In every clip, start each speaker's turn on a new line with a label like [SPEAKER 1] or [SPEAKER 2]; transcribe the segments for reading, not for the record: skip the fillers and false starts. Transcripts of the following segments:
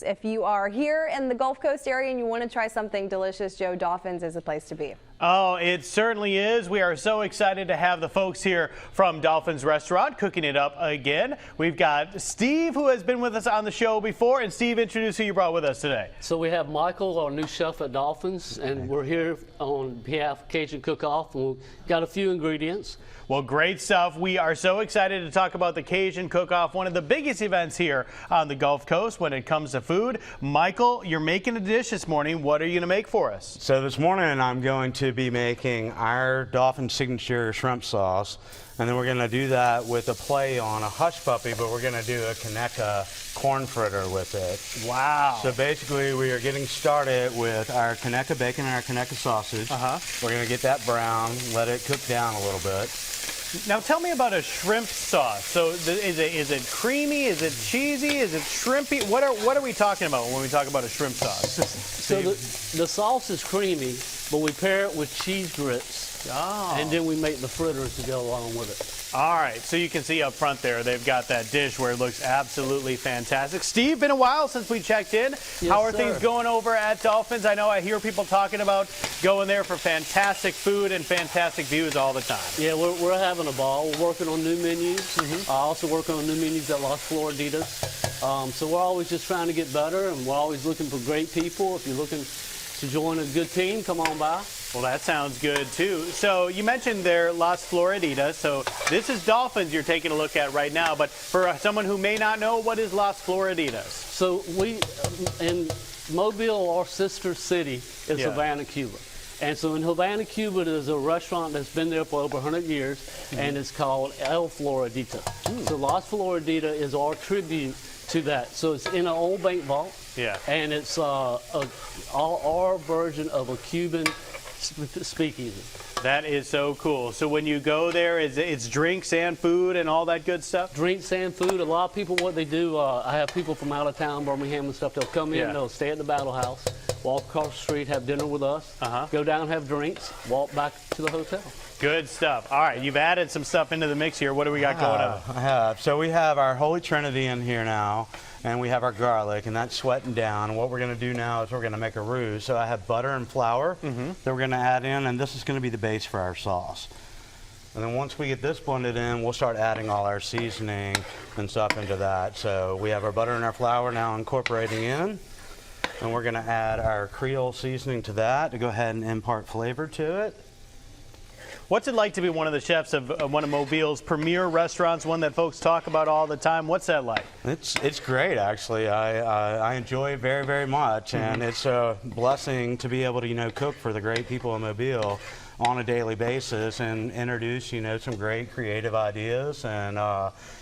[SPEAKER 1] If you are here in the Gulf Coast area and you want to try something delicious, Joe, Dauphin's is the place to be.
[SPEAKER 2] Oh, it certainly is. We are so excited to have the folks here from Dauphin's Restaurant cooking it up again. We've got Steve, who has been with us on the show before. And Steve, introduce who you brought with us today.
[SPEAKER 3] So we have Michael, our new chef at Dauphin's, and we're here on behalf of Cajun Cook-Off. We've got a few ingredients.
[SPEAKER 2] Well, great stuff. We are so excited to talk about the Cajun Cook-Off, one of the biggest events here on the Gulf Coast when it comes to food. Michael, you're making a dish this morning. What are you going to make for us?
[SPEAKER 4] So this morning I'm going to be making our Dauphin signature shrimp sauce, and then we're going to do that with a play on a hush puppy, but we're going to do a Conecuh corn fritter with it.
[SPEAKER 2] Wow.
[SPEAKER 4] So basically we are getting started with our Conecuh bacon and our Conecuh sausage. We're going to get that brown, let it cook down a little bit.
[SPEAKER 2] Now tell me about a shrimp sauce. So is it creamy? Is it cheesy? Is it shrimpy? What are we talking about when we talk about a shrimp sauce?
[SPEAKER 3] So the sauce is creamy, but we pair it with cheese grits, and then we make the fritters to go along with it.
[SPEAKER 2] All right, so you can see up front there, they've got that dish where it looks absolutely fantastic. Steve, been a while since we checked in.
[SPEAKER 3] Yes,
[SPEAKER 2] How are
[SPEAKER 3] sir.
[SPEAKER 2] things going over at Dauphin's? I know I hear people talking about going there for fantastic food and fantastic views all the time.
[SPEAKER 3] Yeah, we're having a ball. We're working on new menus. I also work on new menus at Las Floriditas. So we're always just trying to get better, and we're always looking for great people. If you're looking to join a good team, come on by.
[SPEAKER 2] Well, that sounds good, too. So you mentioned there Las Floriditas. So this is Dauphin's you're taking a look at right now. But for someone who may not know, what is Las Floriditas?
[SPEAKER 3] So we, in Mobile, our sister city is Havana, Cuba. And so in Havana, Cuba, there's a restaurant that's been there for over 100 years, and it's called El Floridita. So Las Floridita is our tribute to that. So it's in an old bank vault.
[SPEAKER 2] Yeah.
[SPEAKER 3] And it's our version of a Cuban speakeasy.
[SPEAKER 2] That is so cool. So when you go there, it's drinks and food and all that good stuff?
[SPEAKER 3] Drinks and food. A lot of people, what they do, I have people from out of town, Birmingham and stuff, they'll come in, they'll stay at the Battle House, walk across the street, have dinner with us, go down, have drinks, walk back to the hotel.
[SPEAKER 2] Good stuff. All right, you've added some stuff into the mix here. What do we got going on?
[SPEAKER 4] I have. So we have our Holy Trinity in here now, and we have our garlic, and that's sweating down. What we're going to do now is we're going to make a roux. So I have butter and flour that we're going to add in, and this is going to be the base for our sauce. And then once we get this blended in, we'll start adding all our seasoning and stuff into that. So we have our butter and our flour now incorporating in, and we're going to add our Creole seasoning to that to go ahead and impart flavor to it.
[SPEAKER 2] What's it like to be one of the chefs of one of Mobile's premier restaurants, one that folks talk about all the time? What's that like?
[SPEAKER 4] It's great, actually. I enjoy it very, very much, and it's a blessing to be able to, cook for the great people in Mobile on a daily basis and introduce, some great creative ideas and,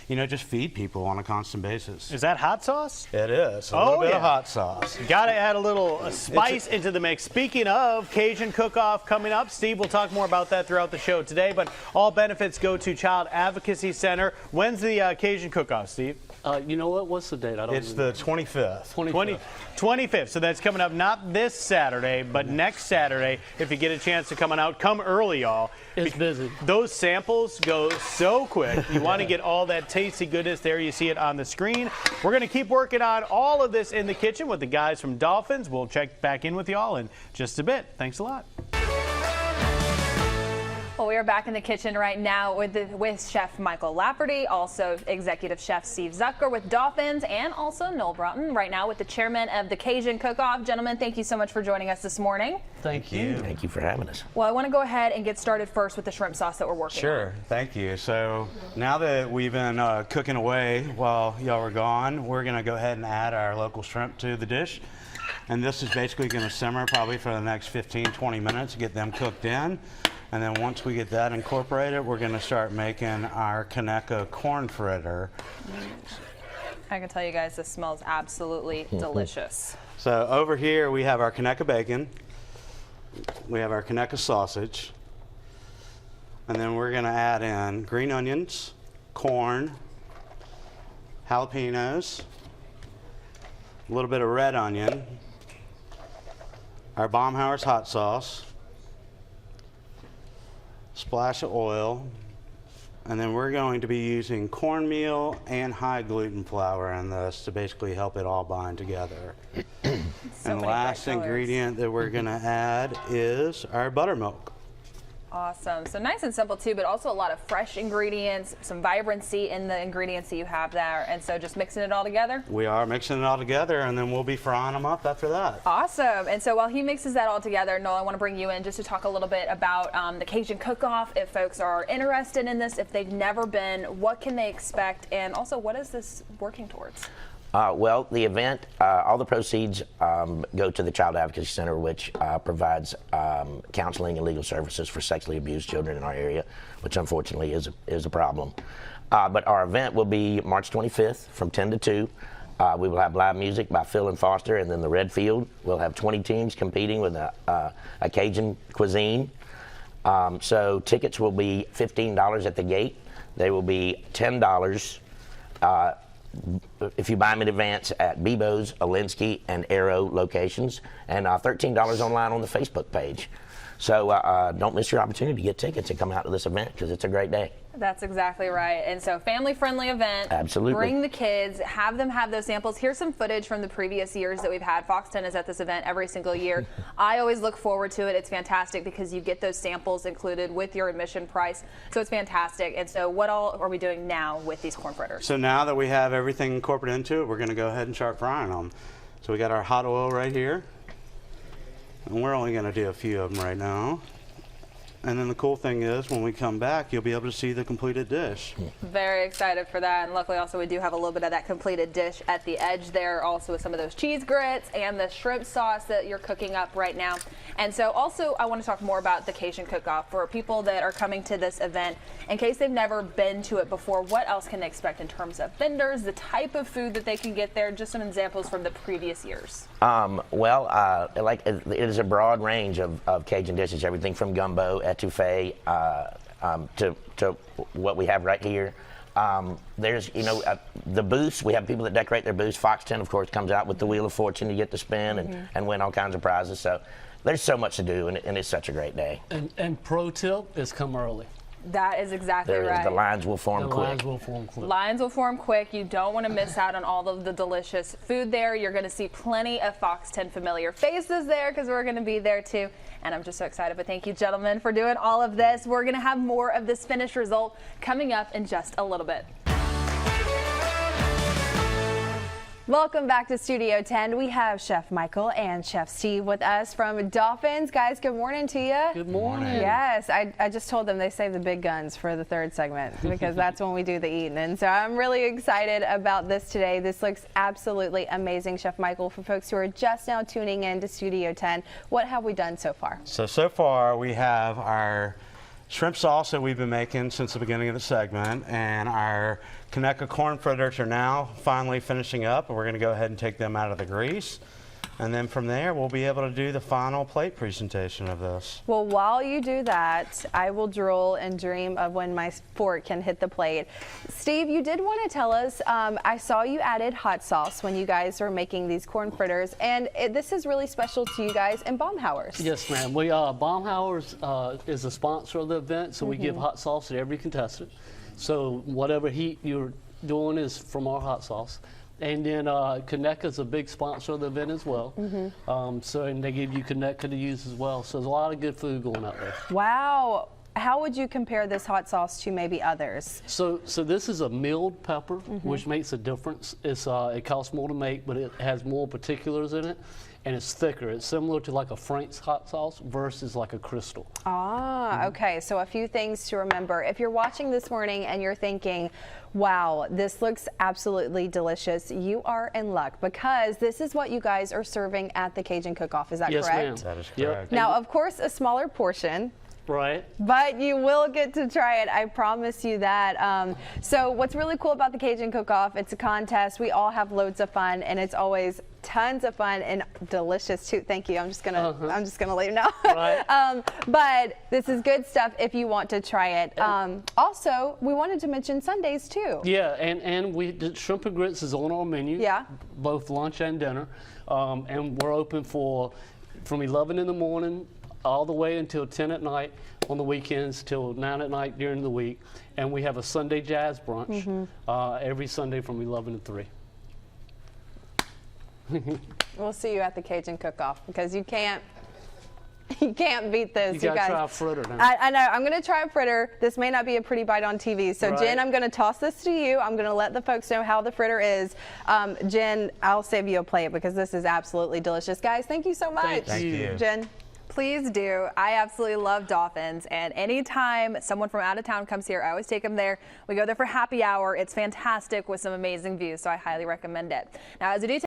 [SPEAKER 4] just feed people on a constant basis.
[SPEAKER 2] Is that hot sauce?
[SPEAKER 4] It is. A little bit of hot sauce.
[SPEAKER 2] Got to add a little spice into the mix. Speaking of Cajun Cook-Off coming up, Steve will talk more about that throughout the show today, but all benefits go to Child Advocacy Center. When's the Cajun Cook-Off, Steve?
[SPEAKER 3] You know what? What's the date?
[SPEAKER 4] It's the 25th.
[SPEAKER 2] 25th. So that's coming up not this Saturday, but next Saturday. If you get a chance to come on out, come early, y'all.
[SPEAKER 3] It's busy.
[SPEAKER 2] Those samples go so quick. You want to get all that tasty goodness there. You see it on the screen. We're going to keep working on all of this in the kitchen with the guys from Dauphin's. We'll check back in with y'all in just a bit. Thanks a lot.
[SPEAKER 1] Well, we are back in the kitchen right now with Chef Michael Lafferty, also Executive Chef Steve Zucker with Dauphin's, and also Noel Broughton right now with the chairman of the Cajun Cook-Off. Gentlemen, thank you so much for joining us this morning.
[SPEAKER 3] Thank you.
[SPEAKER 5] Thank you for having us.
[SPEAKER 1] Well, I want to go ahead and get started first with the shrimp sauce that we're working on.
[SPEAKER 4] Sure, thank you. So now that we've been cooking away while y'all were gone, we're going to go ahead and add our local shrimp to the dish. And this is basically going to simmer probably for the next 15-20 minutes to get them cooked in. And then once we get that incorporated, we're going to start making our Conecuh corn fritter.
[SPEAKER 1] I can tell you guys this smells absolutely delicious.
[SPEAKER 4] So over here we have our Conecuh bacon. We have our Conecuh sausage. And then we're going to add in green onions, corn, jalapenos, a little bit of red onion, our Baumhauer's hot sauce, splash of oil, And then we're going to be using cornmeal and high gluten flour in this to basically help it all bind together. And the last ingredient that we're going to add is our buttermilk.
[SPEAKER 1] Awesome. So nice and simple too, but also a lot of fresh ingredients, some vibrancy in the ingredients that you have there. And so just mixing it all together?
[SPEAKER 4] We are mixing it all together, and then we'll be frying them up after that.
[SPEAKER 1] Awesome. And so while he mixes that all together, Noel, I want to bring you in just to talk a little bit about the Cajun Cook-Off. If folks are interested in this, if they've never been, what can they expect? And also, what is this working towards?
[SPEAKER 5] Well, the event, all the proceeds go to the Child Advocacy Center, which provides counseling and legal services for sexually abused children in our area, which unfortunately is a problem. But our event will be March 25th from 10 to 2. We will have live music by Phil and Foster, and then the Red Field. We'll have 20 teams competing with a Cajun cuisine. So tickets will be $15 at the gate. They will be $10 if you buy them in advance at Bebo's, Alinsky, and Arrow locations, and $13 online on the Facebook page. So don't miss your opportunity to get tickets and come out to this event because it's a great day.
[SPEAKER 1] That's exactly right. And so family-friendly event.
[SPEAKER 5] Absolutely.
[SPEAKER 1] Bring the kids, have them have those samples. Here's some footage from the previous years that we've had. Fox 10 is at this event every single year. I always look forward to it. It's fantastic because you get those samples included with your admission price. So it's fantastic. And so what all are we doing now with these corn fritters?
[SPEAKER 4] So now that we have everything incorporated into it, we're going to go ahead and start frying them. So we got our hot oil right here. And we're only going to do a few of them right now. And then the cool thing is, when we come back, you'll be able to see the completed dish.
[SPEAKER 1] Very excited for that. And luckily also we do have a little bit of that completed dish at the edge there, also with some of those cheese grits and the shrimp sauce that you're cooking up right now. And so also I want to talk more about the Cajun Cook-Off for people that are coming to this event. In case they've never been to it before, what else can they expect in terms of vendors, the type of food that they can get there, just some examples from the previous years?
[SPEAKER 5] It is a broad range of Cajun dishes, everything from gumbo, etouffee, to what we have right here. There's, the booths. We have people that decorate their booths. Fox 10, of course, comes out with the Wheel of Fortune to get to spin and win all kinds of prizes. So there's so much to do, and it's such a great day.
[SPEAKER 3] And pro tip is come early.
[SPEAKER 1] That is exactly right.
[SPEAKER 5] The lines will form quick.
[SPEAKER 3] Lines will form quick.
[SPEAKER 1] Lines will form quick. You don't want to miss out on all of the delicious food there. You're going to see plenty of Fox 10 familiar faces there because we're going to be there too. And I'm just so excited. But thank you, gentlemen, for doing all of this. We're going to have more of this finished result coming up in just a little bit. Welcome back to Studio 10. We have Chef Michael and Chef Steve with us from Dauphin's. Guys, good morning to you.
[SPEAKER 3] Good morning.
[SPEAKER 1] Yes, I just told them they save the big guns for the third segment because that's when we do the eating. And so I'm really excited about this today. This looks absolutely amazing. Chef Michael, for folks who are just now tuning in to Studio 10, what have we done so far?
[SPEAKER 4] So far we have our shrimp sauce that we've been making since the beginning of the segment, and our Conecuh corn fritters are now finally finishing up, and we're going to go ahead and take them out of the grease. And then from there, we'll be able to do the final plate presentation of this.
[SPEAKER 1] Well, while you do that, I will drool and dream of when my fork can hit the plate. Steve, you did want to tell us, I saw you added hot sauce when you guys were making these corn fritters, and this is really special to you guys and Baumhauer's.
[SPEAKER 3] Yes, ma'am. Baumhauer's is a sponsor of the event, so we give hot sauce to every contestant. So whatever heat you're doing is from our hot sauce. And then Conecuh is a big sponsor of the event as well. And they give you Conecuh to use as well. So there's a lot of good food going out there.
[SPEAKER 1] Wow. How would you compare this hot sauce to maybe others?
[SPEAKER 3] So this is a milled pepper, which makes a difference. It costs more to make, but it has more particulars in it, and it's thicker. It's similar to like a Frank's hot sauce versus like a Crystal.
[SPEAKER 1] Okay. So a few things to remember. If you're watching this morning and you're thinking, wow, this looks absolutely delicious, you are in luck because this is what you guys are serving at the Cajun Cook-Off. Is that correct?
[SPEAKER 3] Yes, ma'am.
[SPEAKER 4] That is correct.
[SPEAKER 1] Now, of course, a smaller portion.
[SPEAKER 3] Right.
[SPEAKER 1] But you will get to try it, I promise you that. So what's really cool about the Cajun Cook-Off, it's a contest. We all have loads of fun, and it's always tons of fun and delicious too. Thank you. I'm just gonna let you know.
[SPEAKER 3] Right.
[SPEAKER 1] But this is good stuff if you want to try it. Also, we wanted to mention Sundays too.
[SPEAKER 3] Yeah, and shrimp and grits is on our menu.
[SPEAKER 1] Yeah.
[SPEAKER 3] Both lunch and dinner, and we're open from 11 in the morning all the way until 10 at night on the weekends till 9 at night during the week. And we have a Sunday jazz brunch every Sunday from 11 to 3.
[SPEAKER 6] We'll see you at the Cajun Cook-Off because you can't beat this.
[SPEAKER 3] You gotta
[SPEAKER 6] guys.
[SPEAKER 3] try a fritter now.
[SPEAKER 6] I know. I'm going to try a fritter. This may not be a pretty bite on TV. So,
[SPEAKER 3] Right.
[SPEAKER 6] Jen, I'm going to toss this to you. I'm going to let the folks know how the fritter is. Jen, I'll save you a plate because this is absolutely delicious. Guys, thank you so much.
[SPEAKER 3] Thank you.
[SPEAKER 6] Jen.
[SPEAKER 1] Please do. I absolutely love Dauphins, and anytime someone from out of town comes here, I always take them there. We go there for happy hour. It's fantastic with some amazing views, so I highly recommend it. Now, as we do